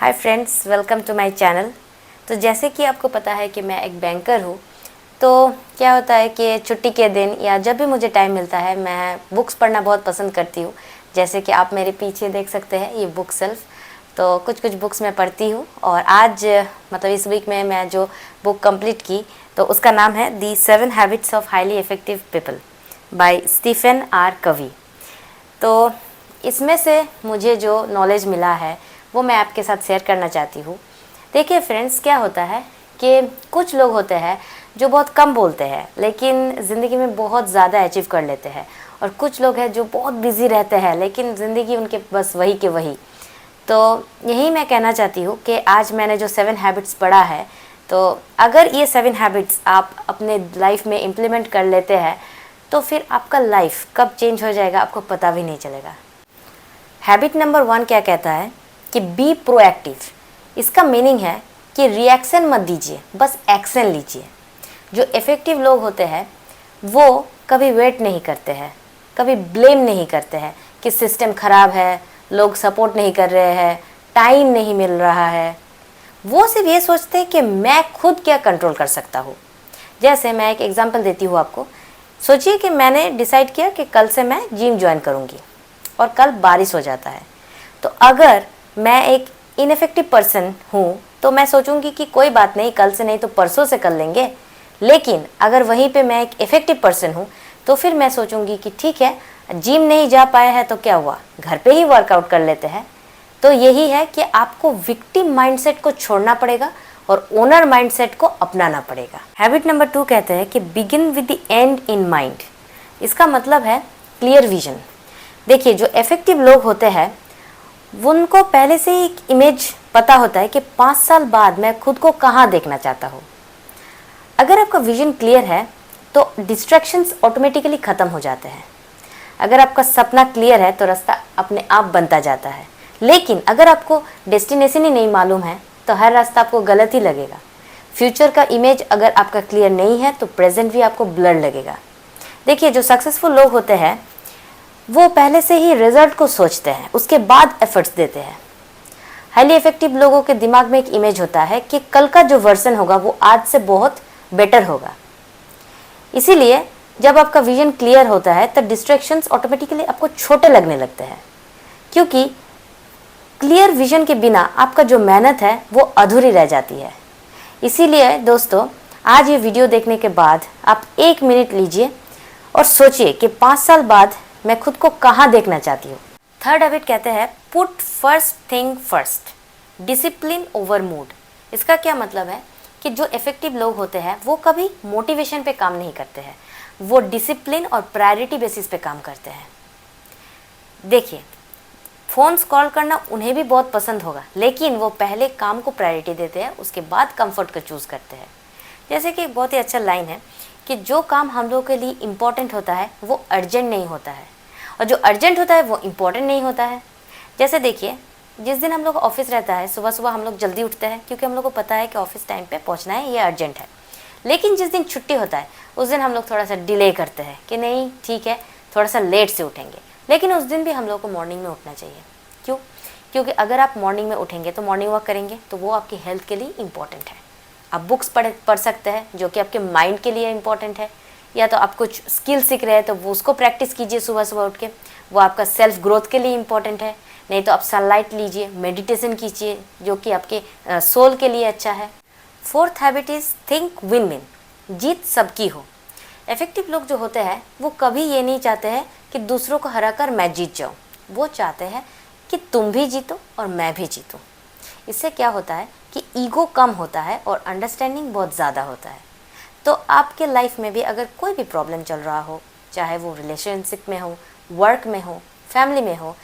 Hi friends, welcome to my channel. तो जैसे कि आपको पता है कि मैं एक बैंकर हूँ, तो क्या होता है कि छुट्टी के दिन या जब भी मुझे टाइम मिलता है मैं बुक्स पढ़ना बहुत पसंद करती हूँ। जैसे कि आप मेरे पीछे देख सकते हैं ये बुक सेल्फ, तो कुछ कुछ बुक्स मैं पढ़ती हूँ। और आज मतलब इस वीक में मैं जो बुक कंप्लीट की तो उसका नाम है the 7 habits of highly effective people by Stephen R Covey. तो इसमें से मुझे जो नॉलेज मिला है वो मैं आपके साथ शेयर करना चाहती हूँ। देखिए फ्रेंड्स, क्या होता है कि कुछ लोग होते हैं जो बहुत कम बोलते हैं लेकिन ज़िंदगी में बहुत ज़्यादा अचीव कर लेते हैं, और कुछ लोग हैं जो बहुत बिजी रहते हैं लेकिन ज़िंदगी उनके बस वही के वही। तो यही मैं कहना चाहती हूँ कि आज मैंने जो 7 हैबिट्स पढ़ा है, तो अगर ये 7 हैबिट्स आप अपने लाइफ में इम्प्लीमेंट कर लेते हैं तो फिर आपका लाइफ कब चेंज हो जाएगा आपको पता भी नहीं चलेगा। हैबिट नंबर 1 क्या कहता है कि बी प्रोएक्टिव। इसका मीनिंग है कि रिएक्शन मत दीजिए, बस एक्शन लीजिए। जो इफ़ेक्टिव लोग होते हैं वो कभी वेट नहीं करते हैं, कभी ब्लेम नहीं करते हैं कि सिस्टम ख़राब है, लोग सपोर्ट नहीं कर रहे हैं, टाइम नहीं मिल रहा है। वो सिर्फ ये सोचते हैं कि मैं खुद क्या कंट्रोल कर सकता हूँ। जैसे मैं एक एग्जांपल देती हूँ आपको। सोचिए कि मैंने डिसाइड किया कि कल से मैं जिम ज्वाइन करूँगी और कल बारिश हो जाता है। तो अगर मैं एक इनफेक्टिव पर्सन हूँ तो मैं सोचूंगी कि कोई बात नहीं, कल से नहीं तो परसों से कर लेंगे। लेकिन अगर वहीं पे मैं एक इफेक्टिव पर्सन हूँ तो फिर मैं सोचूंगी कि ठीक है, जिम नहीं जा पाया है तो क्या हुआ, घर पे ही वर्कआउट कर लेते हैं। तो यही है कि आपको विक्टिम माइंडसेट को छोड़ना पड़ेगा और ओनर माइंडसेट को अपनाना पड़ेगा। हैबिट नंबर 2 कहते हैं कि begin with the and in mind. इसका मतलब है क्लियर विजन। देखिए, जो इफेक्टिव लोग होते हैं उनको पहले से ही एक इमेज पता होता है कि 5 साल बाद मैं खुद को कहाँ देखना चाहता हूँ। अगर आपका विजन क्लियर है तो डिस्ट्रैक्शंस ऑटोमेटिकली ख़त्म हो जाते हैं। अगर आपका सपना क्लियर है तो रास्ता अपने आप बनता जाता है। लेकिन अगर आपको डेस्टिनेशन ही नहीं मालूम है तो हर रास्ता आपको गलत ही लगेगा। फ्यूचर का इमेज अगर आपका क्लियर नहीं है तो प्रेजेंट भी आपको ब्लर लगेगा। देखिए, जो सक्सेसफुल लोग होते हैं वो पहले से ही रिजल्ट को सोचते हैं, उसके बाद एफर्ट्स देते हैं। हाईली इफेक्टिव लोगों के दिमाग में एक इमेज होता है कि कल का जो वर्जन होगा वो आज से बहुत बेटर होगा। इसीलिए जब आपका विजन क्लियर होता है तब डिस्ट्रैक्शंस ऑटोमेटिकली आपको छोटे लगने लगते हैं, क्योंकि क्लियर विजन के बिना आपका जो मेहनत है वो अधूरी रह जाती है। इसीलिए दोस्तों, आज ये वीडियो देखने के बाद आप 1 मिनट लीजिए और सोचिए कि 5 साल बाद मैं खुद को कहाँ देखना चाहती हूँ। थर्ड हैबिट कहते हैं put first thing first, discipline over mood. इसका क्या मतलब है कि जो इफेक्टिव लोग होते हैं वो कभी मोटिवेशन पे काम नहीं करते हैं, वो डिसिप्लिन और प्रायोरिटी बेसिस पे काम करते हैं। देखिए, फ़ोन स्क्रॉल करना उन्हें भी बहुत पसंद होगा लेकिन वो पहले काम को प्रायोरिटी देते हैं, उसके बाद कंफर्ट को चूज़ करते हैं। जैसे कि बहुत ही अच्छा लाइन है कि जो काम हम लोगों के लिए इम्पॉर्टेंट होता है वो अर्जेंट नहीं होता है, और जो अर्जेंट होता है वो इम्पॉर्टेंट नहीं होता है। जैसे देखिए, जिस दिन हम लोग ऑफिस रहता है सुबह सुबह हम लोग जल्दी उठते हैं क्योंकि हम लोग को पता है कि ऑफिस टाइम पे पहुंचना है, ये अर्जेंट है। लेकिन जिस दिन छुट्टी होता है उस दिन हम लोग थोड़ा सा डिले करते हैं कि नहीं ठीक है, थोड़ा सा लेट से उठेंगे। लेकिन उस दिन भी हम लोग को मॉर्निंग में उठना चाहिए। क्यों? क्योंकि अगर आप मॉर्निंग में उठेंगे तो मॉर्निंग वॉक करेंगे तो वो आपकी हेल्थ के लिए इम्पॉर्टेंट है। आप बुक्स पढ़ सकते हैं जो कि आपके माइंड के लिए इम्पॉर्टेंट है, या तो आप कुछ स्किल सीख रहे हैं तो वो उसको प्रैक्टिस कीजिए सुबह सुबह उठ के, वो आपका सेल्फ ग्रोथ के लिए इम्पॉर्टेंट है। नहीं तो आप सनलाइट लीजिए, मेडिटेशन कीजिए जो कि आपके सोल के लिए अच्छा है। Fourth habit is think win win, जीत सबकी हो। इफेक्टिव लोग जो होते हैं वो कभी ये नहीं चाहते हैं कि दूसरों को हराकर मैं जीत जाऊँ, वो चाहते हैं कि तुम भी जीतो और मैं भी जीतूँ। इससे क्या होता है कि ईगो कम होता है और अंडरस्टैंडिंग बहुत ज़्यादा होता है। तो आपके लाइफ में भी अगर कोई भी प्रॉब्लम चल रहा हो, चाहे वो रिलेशनशिप में हो, वर्क में हो, फैमिली में हो,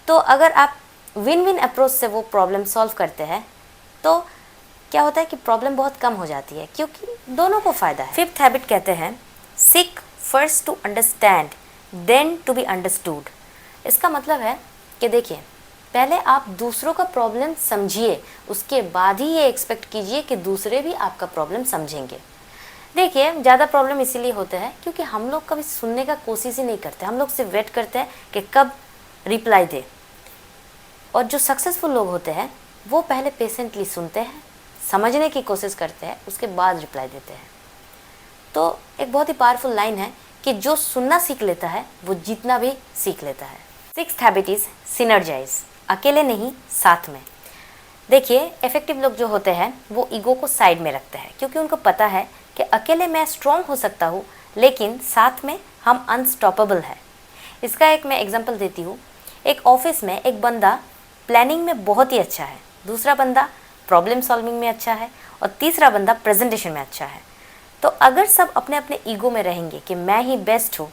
तो अगर आप विन विन अप्रोच से वो प्रॉब्लम सॉल्व करते हैं तो क्या होता है कि प्रॉब्लम बहुत कम हो जाती है, क्योंकि दोनों को फ़ायदा है। फिफ्थ हैबिट कहते हैं seek first to understand then to be understood. इसका मतलब है कि देखिए, पहले आप दूसरों का प्रॉब्लम समझिए, उसके बाद ही ये एक्सपेक्ट कीजिए कि दूसरे भी आपका प्रॉब्लम समझेंगे। देखिए, ज़्यादा प्रॉब्लम इसीलिए होता है क्योंकि हम लोग कभी सुनने का कोशिश ही नहीं करते, हम लोग सिर्फ वेट करते हैं कि कब रिप्लाई दे। और जो सक्सेसफुल लोग होते हैं वो पहले पेशेंटली सुनते हैं, समझने की कोशिश करते हैं, उसके बाद रिप्लाई देते हैं। तो एक बहुत ही पावरफुल लाइन है कि जो सुनना सीख लेता है वो जीतना भी सीख लेता है। 6th हैबिट इज़ सिनर्जाइज, अकेले नहीं साथ में। देखिए, इफेक्टिव लोग जो होते हैं वो ईगो को साइड में रखते हैं, क्योंकि उनको पता है कि अकेले मैं स्ट्रॉन्ग हो सकता हूँ, लेकिन साथ में हम अनस्टॉपेबल है। इसका एक मैं एग्जांपल देती हूँ। एक ऑफिस में एक बंदा प्लानिंग में बहुत ही अच्छा है, दूसरा बंदा प्रॉब्लम सॉल्विंग में अच्छा है और तीसरा बंदा प्रेजेंटेशन में अच्छा है। तो अगर सब अपने अपने ईगो में रहेंगे कि मैं ही बेस्ट हूँ,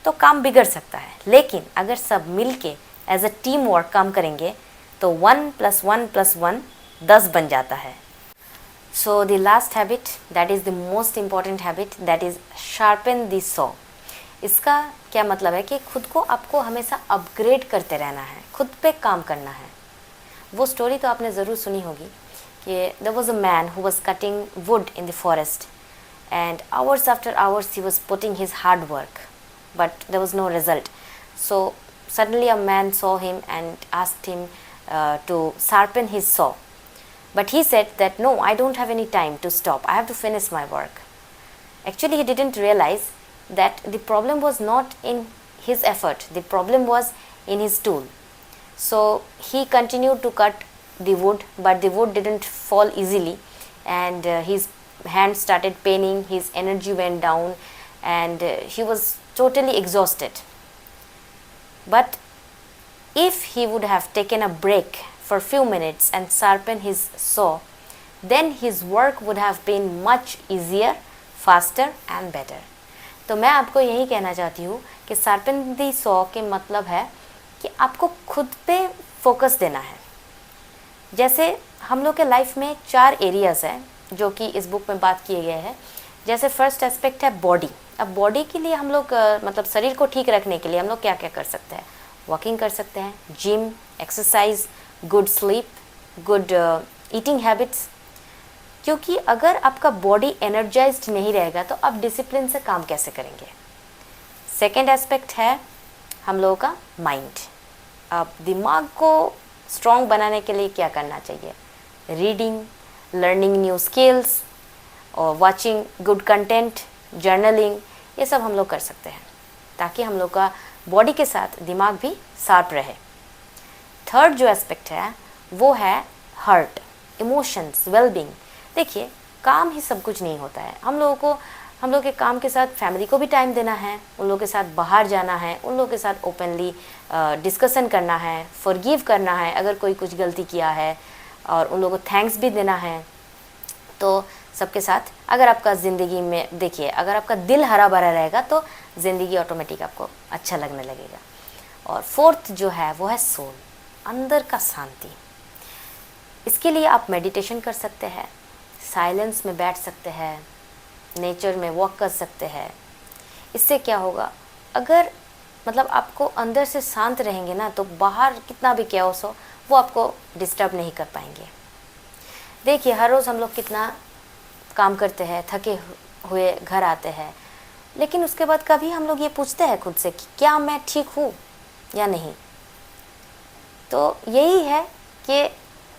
तो काम बिगड़ सकता है। लेकिन अगर सब मिल के एज अ टीम वर्क काम करेंगे तो 1 + 1 + 1 10 बन जाता है। So the last habit, that is the most important habit, that is sharpen the saw. इसका क्या मतलब है कि खुद को आपको हमेशा अपग्रेड करते रहना है, खुद पे काम करना है। वो स्टोरी तो आपने ज़रूर सुनी होगी कि there was a man who was cutting wood in the forest and hours after hours he was putting his hard work, but there was no result. So suddenly a man saw him and asked him to sharpen his saw, but he said that no, I don't have any time to stop, I have to finish my work. Actually he didn't realize that the problem was not in his effort, the problem was in his tool. So he continued to cut the wood, but the wood didn't fall easily, and his hand started paining, his energy went down, and he was totally exhausted. But if he would have taken a break for a few minutes and sharpened his saw, then his work would have been much easier, faster and better. तो मैं आपको यही कहना चाहती हूँ कि sharpen दी saw के मतलब है कि आपको खुद पे फोकस देना है। जैसे हम लोग के लाइफ में 4 एरियाज़ हैं जो कि इस बुक में बात किए गए हैं। जैसे फर्स्ट एस्पेक्ट है बॉडी। अब बॉडी के लिए हम लोग मतलब शरीर को ठीक रखने के लिए हम लोग क्या क्या कर सकते हैं? वॉकिंग कर सकते हैं, gym, exercise, good sleep, good eating habits. क्योंकि अगर आपका बॉडी एनर्जाइज्ड नहीं रहेगा तो आप डिसिप्लिन से काम कैसे करेंगे? सेकेंड एस्पेक्ट है हम लोगों का माइंड। अब दिमाग को स्ट्रॉन्ग बनाने के लिए क्या करना चाहिए? रीडिंग, लर्निंग न्यू स्किल्स और वाचिंग गुड कंटेंट, जर्नलिंग, ये सब हम लोग कर सकते हैं ताकि हम लोग का बॉडी के साथ दिमाग भी शार्प रहे। थर्ड जो एस्पेक्ट है वो है हार्ट, इमोशंस, वेलबींग। देखिए, काम ही सब कुछ नहीं होता है। हम लोग के काम के साथ फैमिली को भी टाइम देना है, उन लोगों के साथ बाहर जाना है, उन लोगों के साथ ओपनली डिस्कशन करना है, फॉरगिव करना है अगर कोई कुछ गलती किया है, और उन लोगों को थैंक्स भी देना है। तो सबके साथ अगर आपका ज़िंदगी में, देखिए, अगर आपका दिल हरा भरा रहेगा तो ज़िंदगी ऑटोमेटिक आपको अच्छा लगने लगेगा। और फोर्थ जो है वो है सोल, अंदर का शांति। इसके लिए आप मेडिटेशन कर सकते हैं, साइलेंस में बैठ सकते हैं, नेचर में वॉक कर सकते हैं। इससे क्या होगा, अगर मतलब आपको अंदर से शांत रहेंगे ना तो बाहर कितना भी कैओस हो वो आपको डिस्टर्ब नहीं कर पाएंगे। देखिए, हर रोज़ हम लोग कितना काम करते हैं, थके हुए घर आते हैं, लेकिन उसके बाद कभी हम लोग ये पूछते हैं खुद से कि क्या मैं ठीक हूँ या नहीं? तो यही है कि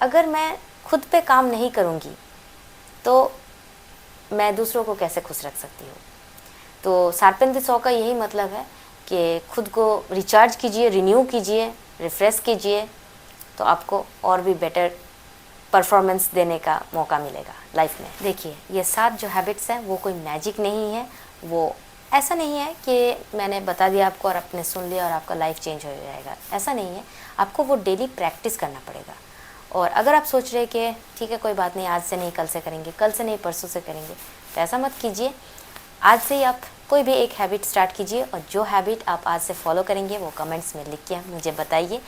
अगर मैं खुद पे काम नहीं करूँगी तो मैं दूसरों को कैसे खुश रख सकती हूँ? तो शार्पन द सॉ का यही मतलब है कि खुद को रिचार्ज कीजिए, रिन्यू कीजिए, रिफ्रेश कीजिए, तो आपको और भी बेटर परफॉर्मेंस देने का मौका मिलेगा लाइफ में। देखिए, ये 7 जो हैबिट्स हैं वो कोई मैजिक नहीं है, वो ऐसा नहीं है कि मैंने बता दिया आपको और आपने सुन लिया और आपका लाइफ चेंज हो जाएगा, ऐसा नहीं है। आपको वो डेली प्रैक्टिस करना पड़ेगा। और अगर आप सोच रहे कि ठीक है कोई बात नहीं, आज से नहीं कल से करेंगे, कल से नहीं परसों से करेंगे, तो ऐसा मत कीजिए। आज से ही आप कोई भी एक हैबिट स्टार्ट कीजिए और जो हैबिट आप आज से फॉलो करेंगे वो कमेंट्स में लिख के मुझे बताइए।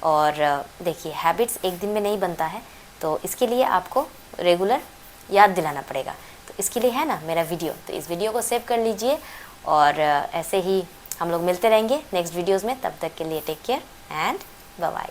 और देखिए, हैबिट्स एक दिन में नहीं बनता है, तो इसके लिए आपको रेगुलर याद दिलाना पड़ेगा। तो इसके लिए है ना मेरा वीडियो, तो इस वीडियो को सेव कर लीजिए और ऐसे ही हम लोग मिलते रहेंगे नेक्स्ट वीडियोज़ में। तब तक के लिए take care and bye bye.